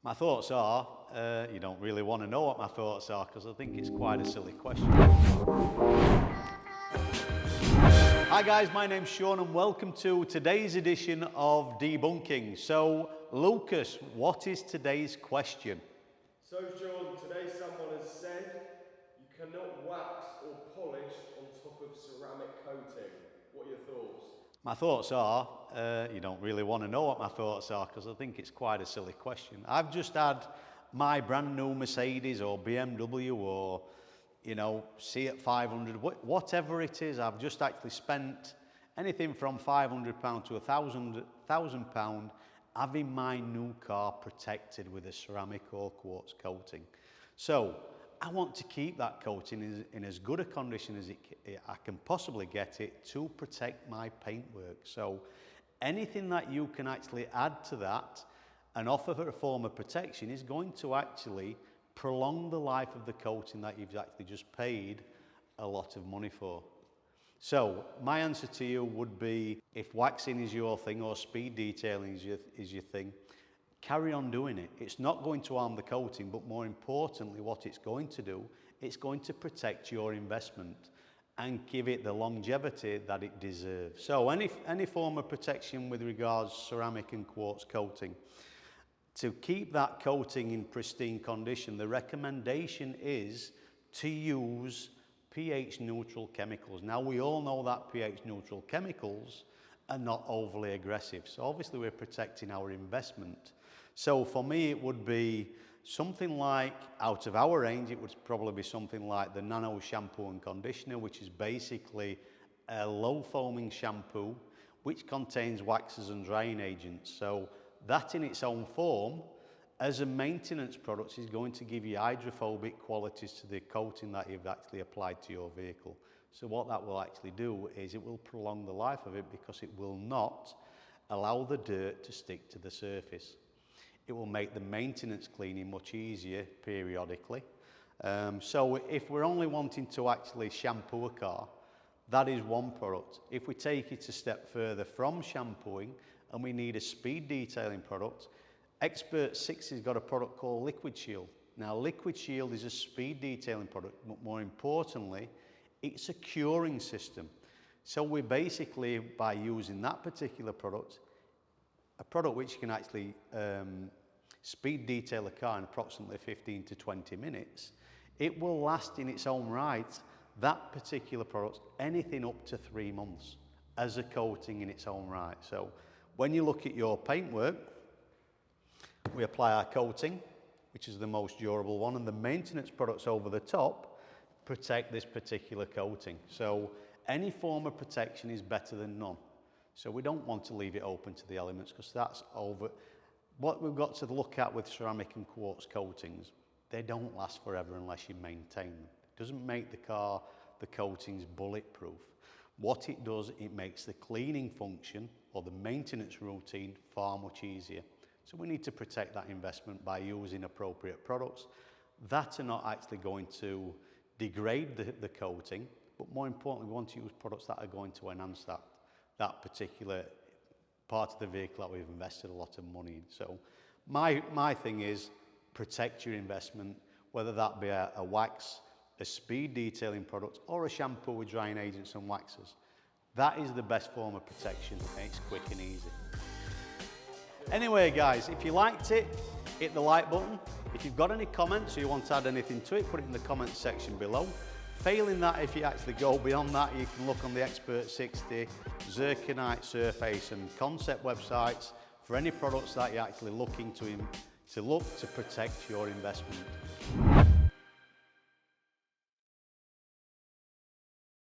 My thoughts are, you don't really want to know what my thoughts are because I think it's quite a silly question. Hi guys, my name's Sean and welcome to today's edition of Debunking. So, Lucas, what is today's question? So Sean, today someone has said you cannot wax or polish on top of ceramic coating. What are your thoughts? My thoughts are, you don't really want to know what my thoughts are because I think it's quite a silly question. I've just had my brand new Mercedes or BMW or, you know, Seat 500, whatever it is, I've just actually spent anything from £500 to £1,000 having my new car protected with a ceramic or quartz coating. So I want to keep that coating in as good a condition as I can possibly get it to protect my paintwork. So anything that you can actually add to that and offer a form of protection is going to actually prolong the life of the coating that you've actually just paid a lot of money for. So my answer to you would be, if waxing is your thing or speed detailing is your thing, carry on doing it. It's not going to harm the coating, but more importantly, what it's going to do, it's going to protect your investment and give it the longevity that it deserves. So any form of protection with regards ceramic and quartz coating, to keep that coating in pristine condition, the recommendation is to use pH neutral chemicals. Now we all know that pH neutral chemicals are not overly aggressive. So obviously we're protecting our investment. So for me, it would be something like, out of our range, it would probably be something like the Nano shampoo and conditioner, which is basically a low foaming shampoo, which contains waxes and drying agents. So that in its own form, as a maintenance product, is going to give you hydrophobic qualities to the coating that you've actually applied to your vehicle. So what that will actually do is it will prolong the life of it because it will not allow the dirt to stick to the surface. It will make the maintenance cleaning much easier periodically. So if we're only wanting to actually shampoo a car, that is one product. If we take it a step further from shampooing and we need a speed detailing product, Expert 6 has got a product called Liquid Shield. Now Liquid Shield is a speed detailing product, but more importantly, it's a curing system. So we basically, by using that particular product, a product which can actually speed detail a car in approximately 15 to 20 minutes, it will last in its own right, that particular product, anything up to 3 months as a coating in its own right. So when you look at your paintwork, we apply our coating, which is the most durable one, and the maintenance products over the top protect this particular coating. So any form of protection is better than none. So we don't want to leave it open to the elements because that's over. What we've got to look at with ceramic and quartz coatings, they don't last forever unless you maintain them. It doesn't make the coatings bulletproof. What it does, it makes the cleaning function or the maintenance routine far much easier. So we need to protect that investment by using appropriate products that are not actually going to degrade the coating, but more importantly, we want to use products that are going to enhance that particular part of the vehicle that we've invested a lot of money in. So my thing is protect your investment, whether that be a wax, a speed detailing product, or a shampoo with drying agents and waxes. That is the best form of protection, and it's quick and easy. Anyway guys, if you liked it, hit the like button. If you've got any comments or you want to add anything to it, put it in the comments section below. Failing that, if you actually go beyond that, you can look on the Expert 60, Zirconite, Surface and Concept websites for any products that you're actually looking to protect your investment.